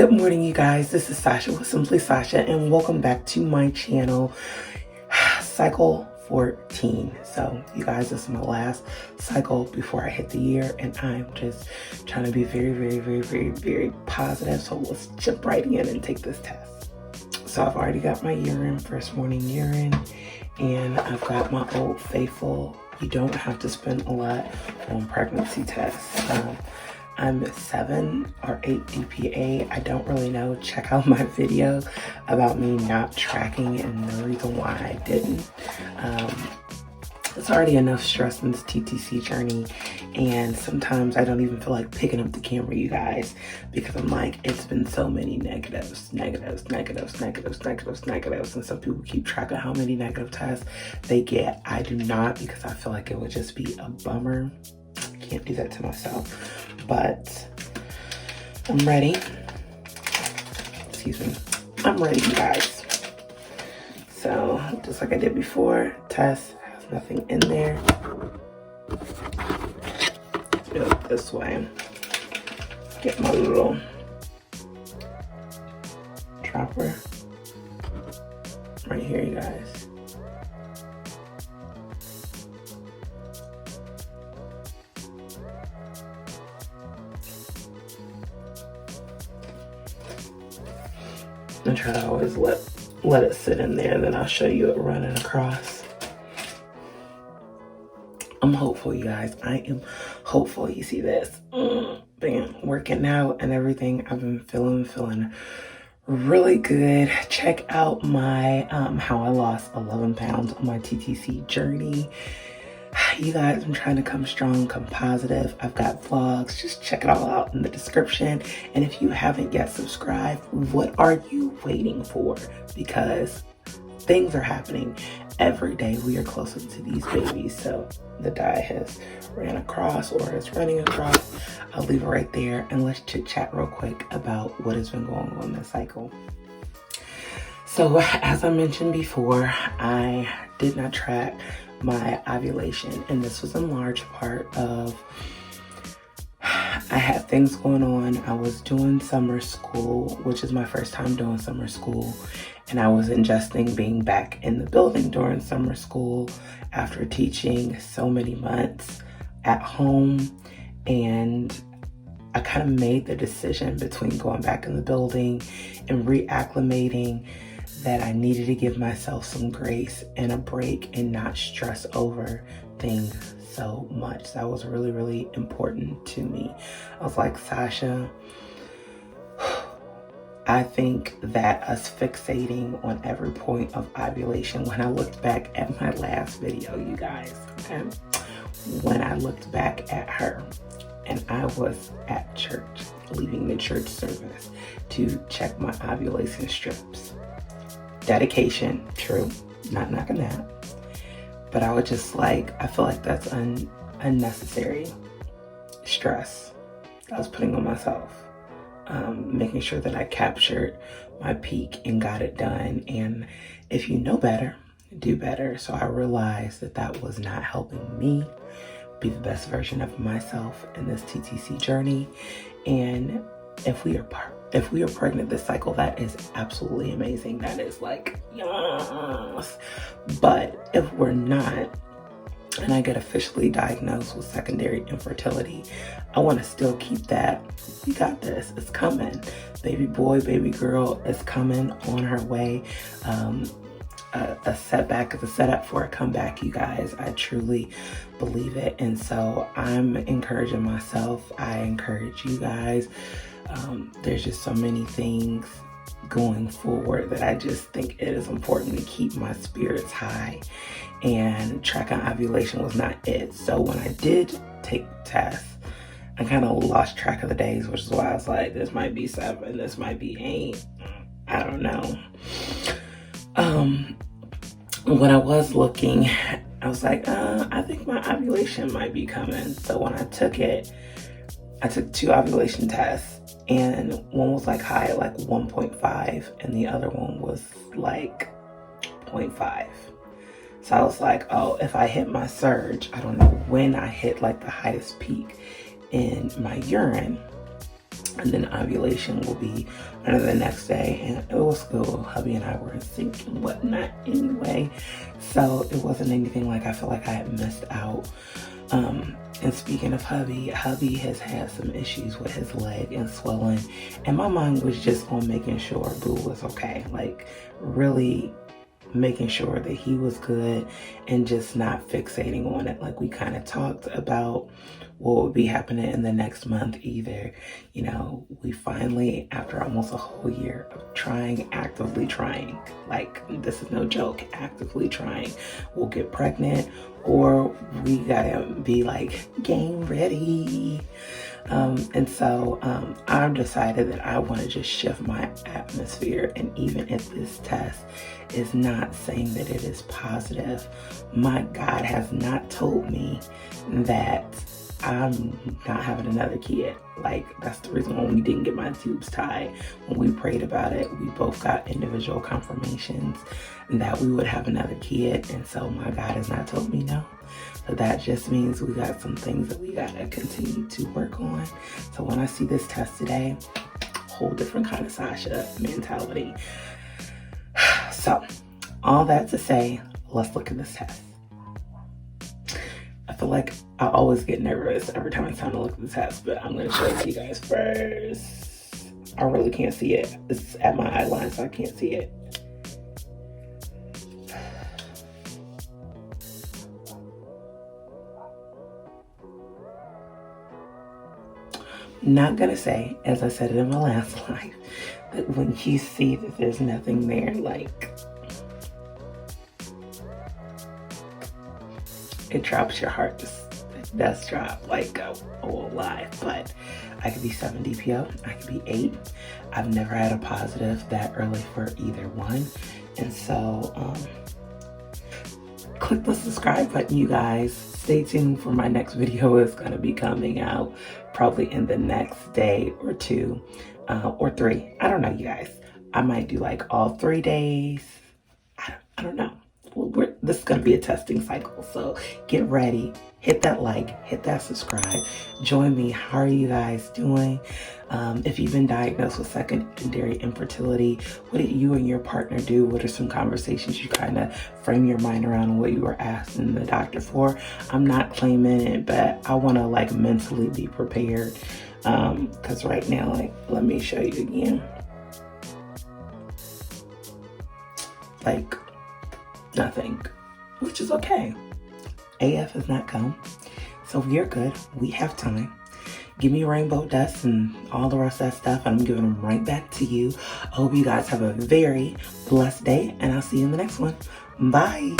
Good morning, you guys. This is Sasha with Simply Sasha, and welcome back to my channel, Cycle 14. So, you guys, this is my last cycle before I hit the year, and I'm just trying to be very positive. So, let's jump right in and take this test. So, I've already got my urine, first morning urine, and I've got my old faithful. You don't have to spend a lot on pregnancy tests. I'm 7 or 8 DPA. I don't really know. Check out my video about me not tracking and the reason why I didn't. It's already enough stress in this TTC journey, and sometimes I don't even feel like picking up the camera, you guys, because I'm like, it's been so many negatives, and some people keep track of how many negative tests they get. I do not, because I feel like it would just be a bummer. I can't do that to myself. But I'm ready. Excuse me. I'm ready, you guys. So, just like I did before, test has nothing in there. Do it this way. Get my little dropper right here, you guys. I try to always let it sit in there, and then I'll show you it running across. I'm hopeful, you guys. I am hopeful. You see this? Bam, working out and everything. I've been feeling really good. Check out my how I lost 11 pounds on my TTC journey. You guys, I'm trying to come strong, come positive. I've got vlogs. Just check it all out in the description. And if you haven't yet subscribed, what are you waiting for? Because things are happening every day. We are closer to these babies. So the dye has ran across, or is running across. I'll leave it right there, and let's chit chat real quick about what has been going on this cycle. So as I mentioned before, I did not track my ovulation, and this was in large part of I had things going on. I was doing summer school, which is my first time doing summer school, and I was ingesting being back in the building during summer school after teaching so many months at home. And I kind of made the decision between going back in the building and reacclimating that I needed to give myself some grace and a break and not stress over things so much. That was really important to me. I was like, Sasha, I think that us fixating on every point of ovulation, when I looked back at my last video, you guys, okay, when I looked back at her, and I was at church, leaving the church service to check my ovulation strips. Dedication, true, not knocking that. But I was just like, I feel like that's unnecessary stress I was putting on myself. Making sure that I captured my peak and got it done. And if you know better, do better. So I realized that that was not helping me be the best version of myself in this TTC journey. And if we are pregnant this cycle, that is absolutely amazing. That is like, yes. But if we're not, and I get officially diagnosed with secondary infertility, I want to still keep that. We got this. It's coming. Baby boy, baby girl is coming on her way. A setback is a setup for a comeback, you guys. I truly believe it. And so I'm encouraging myself. I encourage you guys. There's just so many things going forward that I just think it is important to keep my spirits high, and tracking ovulation was not it. So when I did take tests, I kind of lost track of the days, which is why I was like, this might be 7, this might be 8, I don't know. When I was looking, I was like, I think my ovulation might be coming. So when I took it, I took 2 ovulation tests, and one was like high at like 1.5, and the other one was like 0.5. So I was like, oh, if I hit my surge, I don't know when I hit like the highest peak in my urine, and then ovulation will be the next day. And it was cool. Hubby and I were in sync and whatnot anyway, so it wasn't anything like I feel like I had missed out. And speaking of hubby has had some issues with his leg and swelling, and my mind was just on making sure Boo was okay, like really making sure that he was good and just not fixating on it. Like we kind of talked about what would be happening in the next month either. You know, we finally, after almost a whole year of trying, actively trying, like this is no joke, actively trying, we'll get pregnant or we gotta be like game ready. And so I've decided that I want to just shift my atmosphere, and even if this test is not saying that it is positive, my God has not told me that I'm not having another kid. Like, that's the reason why we didn't get my tubes tied. When we prayed about it, we both got individual confirmations that we would have another kid, and so my God has not told me no. So that just means we got some things that we gotta continue to work on. So when I see this test today, whole different kind of Sasha mentality. So all that to say, let's look at this test. I feel like I always get nervous every time it's time to look at the test, but I'm gonna show it to you guys first. I really can't see it. It's at my eye line, so I can't see it. Not gonna say, as I said it in my last life, that when you see that there's nothing there, like, it drops your heart. It does drop like a whole life. But I could be 7 DPO, I could be 8. I've never had a positive that early for either one. And so click the subscribe button, you guys. Stay tuned for my next video. It's gonna be coming out probably in the next day or 2 or 3. I don't know, you guys. I might do like all 3 days. I don't know. This is going to be a testing cycle, so get ready. Hit that like, hit that subscribe. Join me. How are you guys doing? If you've been diagnosed with secondary infertility, what did you and your partner do? What are some conversations you kind of frame your mind around what you were asking the doctor for? I'm not claiming it, but I want to like mentally be prepared. Because right now, like, let me show you again. Like, nothing, which is okay. AF has not come, so you're good. We have time. Give me rainbow dust and all the rest of that stuff, and I'm giving them right back to you. I hope you guys have a very blessed day, and I'll see you in the next one. Bye.